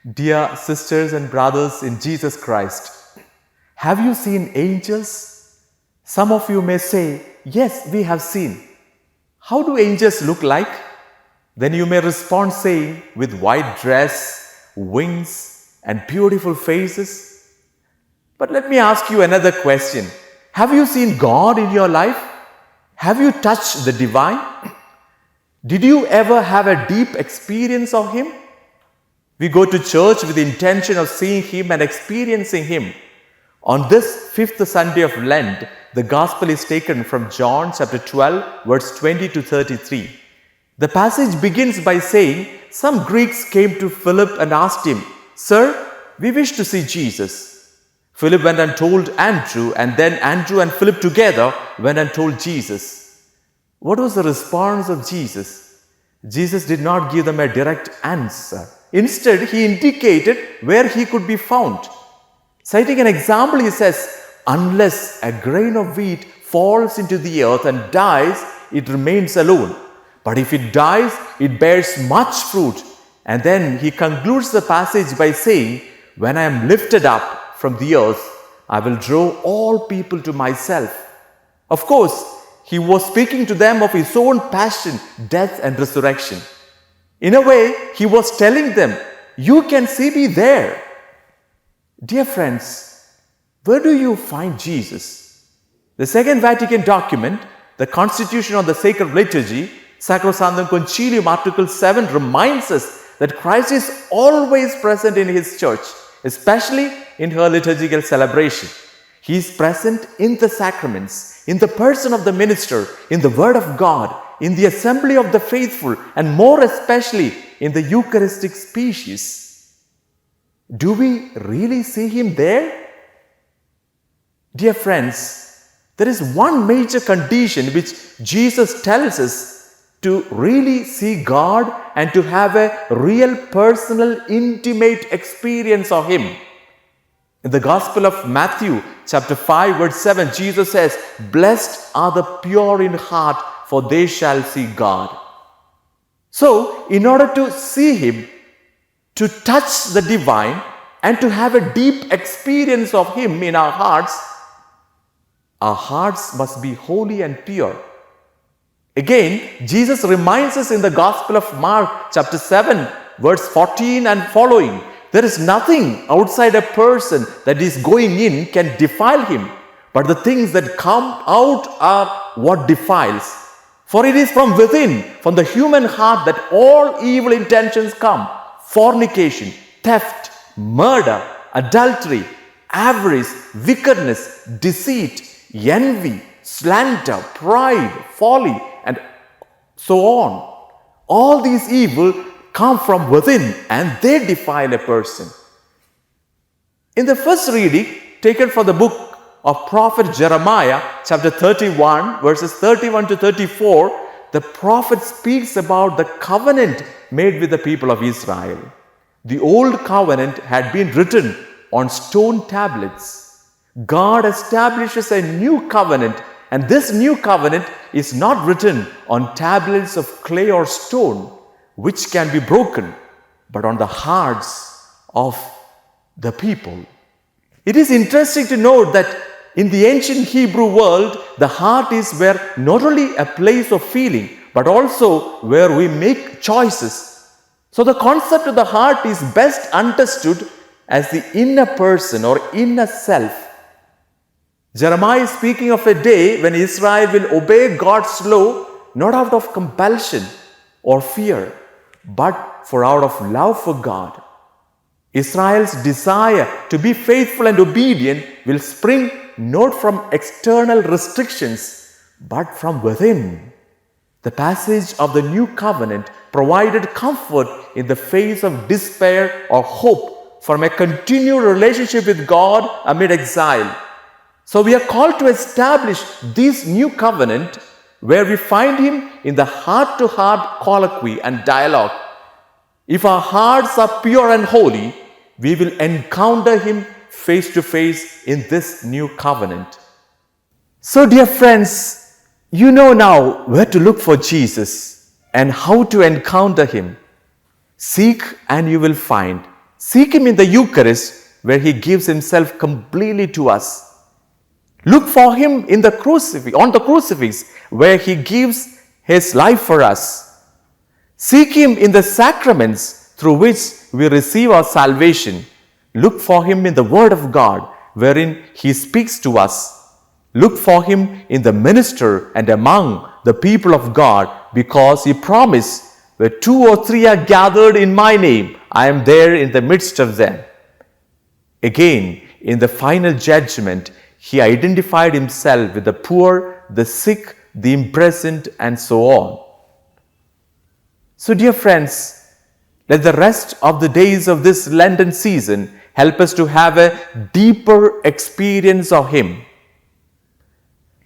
Dear sisters and brothers in Jesus Christ, have you seen angels? Some of you may say, yes, we have seen. How do angels look like? Then you may respond saying, with white dress, wings, and beautiful faces. But let me ask you another question. Have you seen God in your life? Have you touched the divine? Did you ever have a deep experience of Him? We go to church with the intention of seeing Him and experiencing Him. On this fifth Sunday of Lent, the Gospel is taken from John chapter 12, verse 20 to 33. The passage begins by saying, some Greeks came to Philip and asked him, Sir, we wish to see Jesus. Philip went and told Andrew, and then Andrew and Philip together went and told Jesus. What was the response of Jesus? Jesus did not give them a direct answer. Instead, He indicated where He could be found. Citing an example, He says, unless a grain of wheat falls into the earth and dies, it remains alone. But if it dies, it bears much fruit. And then He concludes the passage by saying, when I am lifted up from the earth, I will draw all people to myself. Of course, He was speaking to them of His own passion, death, and resurrection. In a way, He was telling them, you can see me there. Dear friends, where do you find Jesus? The Second Vatican document, the Constitution on the Sacred Liturgy, Sacrosanctum Concilium Article 7, reminds us that Christ is always present in His church, especially in her liturgical celebration. He is present in the sacraments, in the person of the minister, in the Word of God, in the assembly of the faithful, and more especially in the Eucharistic species. Do we really see Him there? Dear friends, there is one major condition which Jesus tells us to really see God and to have a real personal, intimate experience of Him. In the Gospel of Matthew, chapter 5, verse 7, Jesus says, blessed are the pure in heart, for they shall see God. So, in order to see Him, to touch the divine, and to have a deep experience of Him in our hearts must be holy and pure. Again, Jesus reminds us in the Gospel of Mark, chapter 7, verse 14 and following, there is nothing outside a person that is going in can defile him, but the things that come out are what defiles. For it is from within, from the human heart, that all evil intentions come: fornication, theft, murder, adultery, avarice, wickedness, deceit, envy, slander, pride, folly, and so on. All these evil come from within and they defile a person. In the first reading, taken from the book of prophet Jeremiah, chapter 31, verses 31 to 34, the prophet speaks about the covenant made with the people of Israel. The old covenant had been written on stone tablets. God establishes a new covenant, and this new covenant is not written on tablets of clay or stone, which can be broken, but on the hearts of the people. It is interesting to note that in the ancient Hebrew world, the heart is where not only a place of feeling, but also where we make choices. So the concept of the heart is best understood as the inner person or inner self. Jeremiah is speaking of a day when Israel will obey God's law not out of compulsion or fear, but out of love for God. Israel's desire to be faithful and obedient will spring not from external restrictions, but from within. The passage of the new covenant provided comfort in the face of despair or hope from a continued relationship with God amid exile. So we are called to establish this new covenant where we find Him in the heart-to-heart colloquy and dialogue. If our hearts are pure and holy, we will encounter Him face to face in this new covenant. So, dear friends, you know now where to look for Jesus and how to encounter Him. Seek and you will find. Seek Him in the Eucharist, where He gives Himself completely to us. Look for Him on the crucifix, where He gives His life for us. Seek Him in the sacraments through which we receive our salvation. Look for Him in the Word of God, wherein He speaks to us. Look for Him in the minister and among the people of God, because He promised, where 2 or 3 are gathered in my name, I am there in the midst of them. Again, in the final judgment, He identified Himself with the poor, the sick, the imprisoned, and so on. So, dear friends, let the rest of the days of this Lenten season help us to have a deeper experience of Him.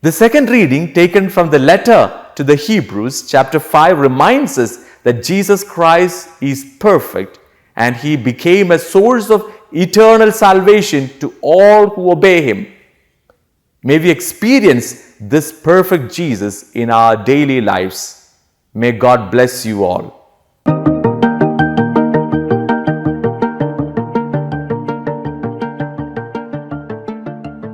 The second reading, taken from the letter to the Hebrews, chapter 5, reminds us that Jesus Christ is perfect and He became a source of eternal salvation to all who obey Him. May we experience this perfect Jesus in our daily lives. May God bless you all.